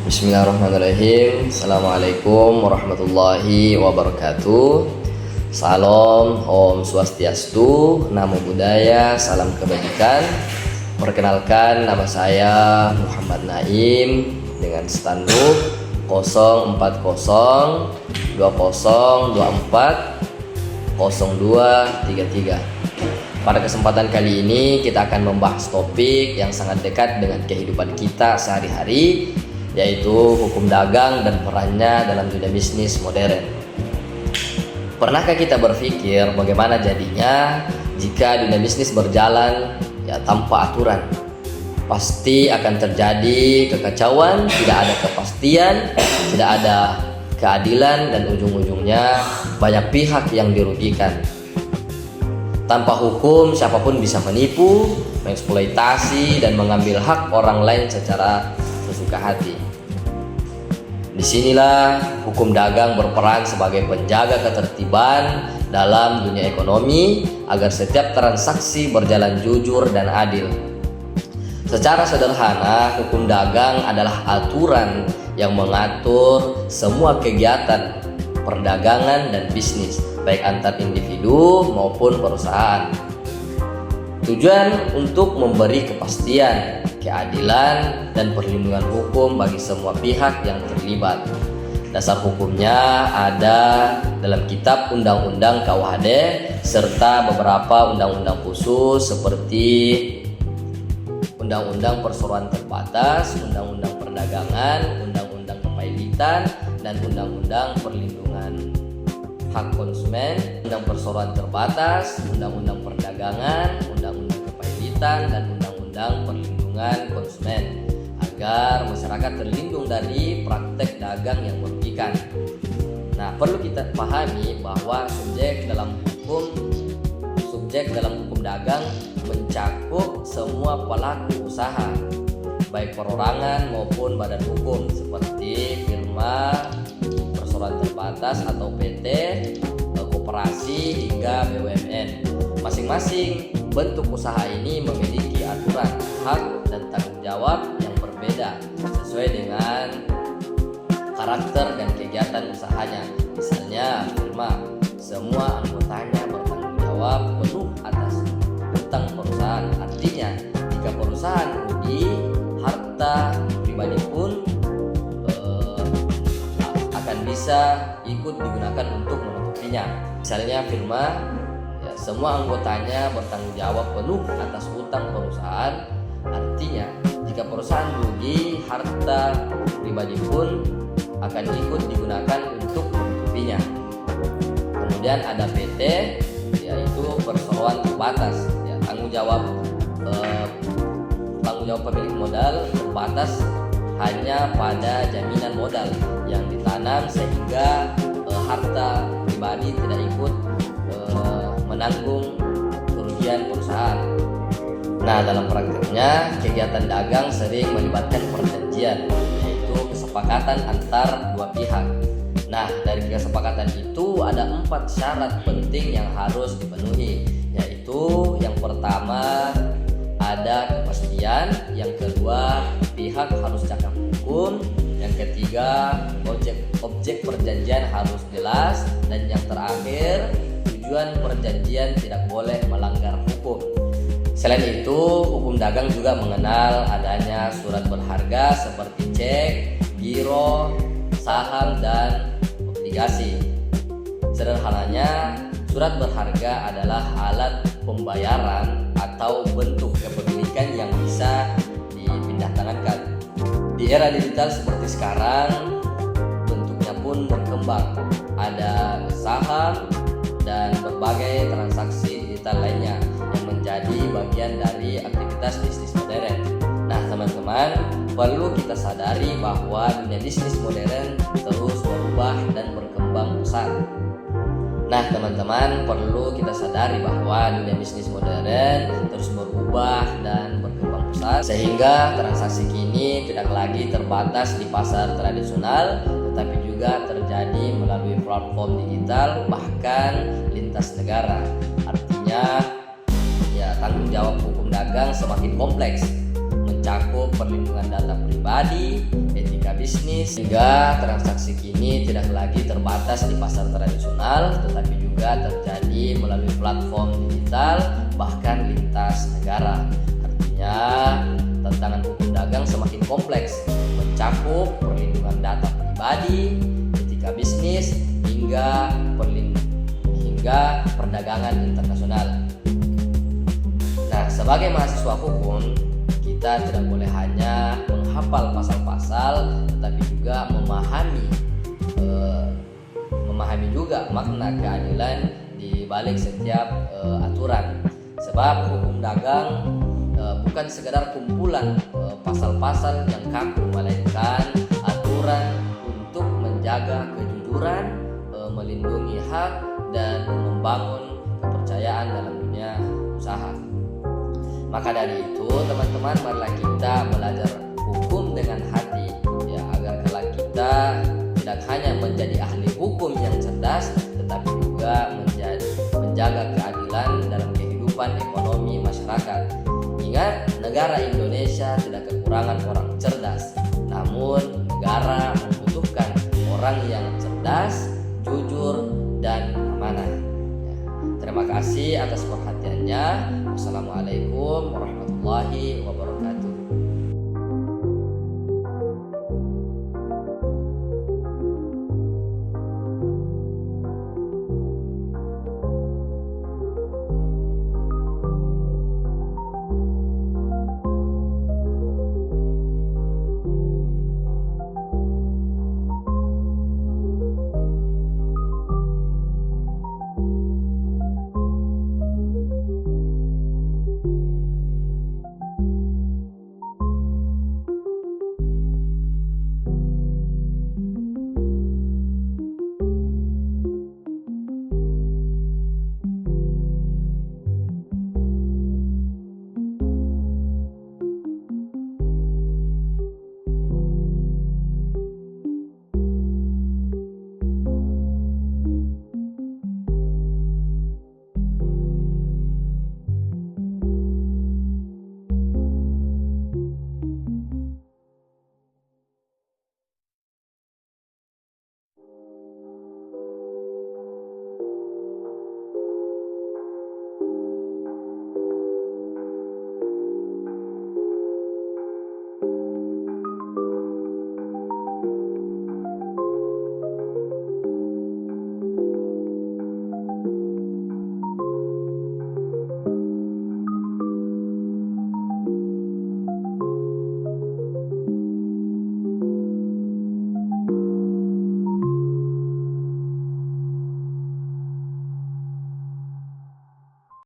Bismillahirrahmanirrahim. Assalamualaikum warahmatullahi wabarakatuh. Salam, Om Swastiastu, Namo Buddhaya, salam kebajikan. Perkenalkan, nama saya Muhammad Naim dengan standuk 040 20 24 0233. Pada kesempatan kali ini kita akan membahas topik yang sangat dekat dengan kehidupan kita sehari-hari, yaitu hukum dagang dan perannya dalam dunia bisnis modern. Pernahkah kita berpikir bagaimana jadinya jika dunia bisnis berjalan tanpa aturan? Pasti akan terjadi kekacauan, tidak ada kepastian, tidak ada keadilan, dan ujung-ujungnya banyak pihak yang dirugikan. Tanpa hukum, siapapun bisa menipu, mengeksploitasi, dan mengambil hak orang lain secara sesuka hati. Disinilah hukum dagang berperan sebagai penjaga ketertiban dalam dunia ekonomi agar setiap transaksi berjalan jujur dan adil. Secara sederhana, hukum dagang adalah aturan yang mengatur semua kegiatan perdagangan dan bisnis, baik antar individu maupun perusahaan. Tujuan untuk memberi kepastian, keadilan, dan perlindungan hukum bagi semua pihak yang terlibat. Dasar hukumnya ada dalam Kitab Undang-Undang KUHD serta beberapa undang-undang khusus seperti Undang-Undang Perseroan Terbatas, Undang-Undang Perdagangan, Undang-Undang Kepailitan, dan Undang-Undang Perlindungan Hak Konsumen, Undang Perseroan Terbatas, Undang-Undang Perdagangan, Undang-Undang Kepailitan, dan Undang-Undang Perlindungan Konsumen, agar masyarakat terlindung dari praktek dagang yang merugikan. Nah, perlu kita pahami bahwa subjek dalam hukum dagang mencakup semua pelaku usaha, baik perorangan maupun badan hukum seperti firma, perseroan terbatas atau PT, koperasi, hingga BUMN. Masing-masing bentuk usaha ini memiliki aturan, hak, dan tanggung jawab yang berbeda sesuai dengan karakter dan kegiatan usahanya. Misalnya firma, semua anggotanya bertanggung jawab penuh atas utang perusahaan. Artinya, jika perusahaan rugi, harta pribadi pun akan bisa ikut digunakan untuk menutupinya. Misalnya firma, semua anggotanya bertanggung jawab penuh atas utang perusahaan. Artinya, jika perusahaan rugi, harta pribadi pun akan ikut digunakan untuk menutupinya. Kemudian ada PT, yaitu perseroan terbatas. Tanggung jawab pemilik modal terbatas hanya pada jaminan modal yang ditanam, sehingga harta pribadi tidak ikut menanggung kerugian perusahaan. Nah, dalam prakteknya kegiatan dagang sering melibatkan perjanjian, yaitu kesepakatan antar dua pihak. Nah, dari kesepakatan itu ada 4 syarat penting yang harus dipenuhi, yaitu yang pertama ada kepastian, yang kedua pihak harus cakap hukum, yang ketiga objek perjanjian harus jelas, dan yang terakhir tujuan perjanjian tidak boleh melanggar hukum. Selain itu, hukum dagang juga mengenal adanya surat berharga seperti cek, giro, saham, dan obligasi. Sederhananya, surat berharga adalah alat pembayaran atau bentuk kepemilikan yang bisa dipindah tangankan. Di era digital seperti sekarang, bentuknya pun berkembang. Ada saham dan berbagai transaksi digital lainnya yang menjadi bagian dari aktivitas bisnis modern. Nah, teman-teman, perlu kita sadari bahwa dunia bisnis modern terus berubah dan berkembang pesat. Nah, teman-teman, perlu kita sadari bahwa dunia bisnis modern terus berubah dan berkembang pesat, sehingga transaksi kini tidak lagi terbatas di pasar tradisional, tetapi juga terjadi melalui platform digital, bahkan lintas negara. Artinya, tanggung jawab hukum dagang semakin kompleks, mencakup perlindungan data pribadi, etika bisnis, hingga transaksi kini tidak lagi terbatas di pasar tradisional, tetapi juga terjadi melalui platform digital, bahkan lintas negara. Artinya, tantangan hukum dagang semakin kompleks, mencakup perlindungan data pribadi, etika bisnis, hingga perdagangan internasional. Nah, sebagai mahasiswa hukum, kita tidak boleh hanya menghafal pasal-pasal, tetapi juga memahami juga makna keadilan di balik setiap aturan. Sebab hukum dagang bukan sekedar kumpulan pasal-pasal yang kaku, melainkan aturan untuk menjaga kejujuran, melindungi hak, dan membangun kepercayaan dalam dunia usaha. Maka dari itu, teman-teman, marilah kita belajar hukum dengan hati, ya, agar kelak kita tidak hanya menjadi ahli hukum yang cerdas, tetapi juga menjaga keadilan dalam kehidupan ekonomi masyarakat. Ingat, negara Indonesia tidak kekurangan orang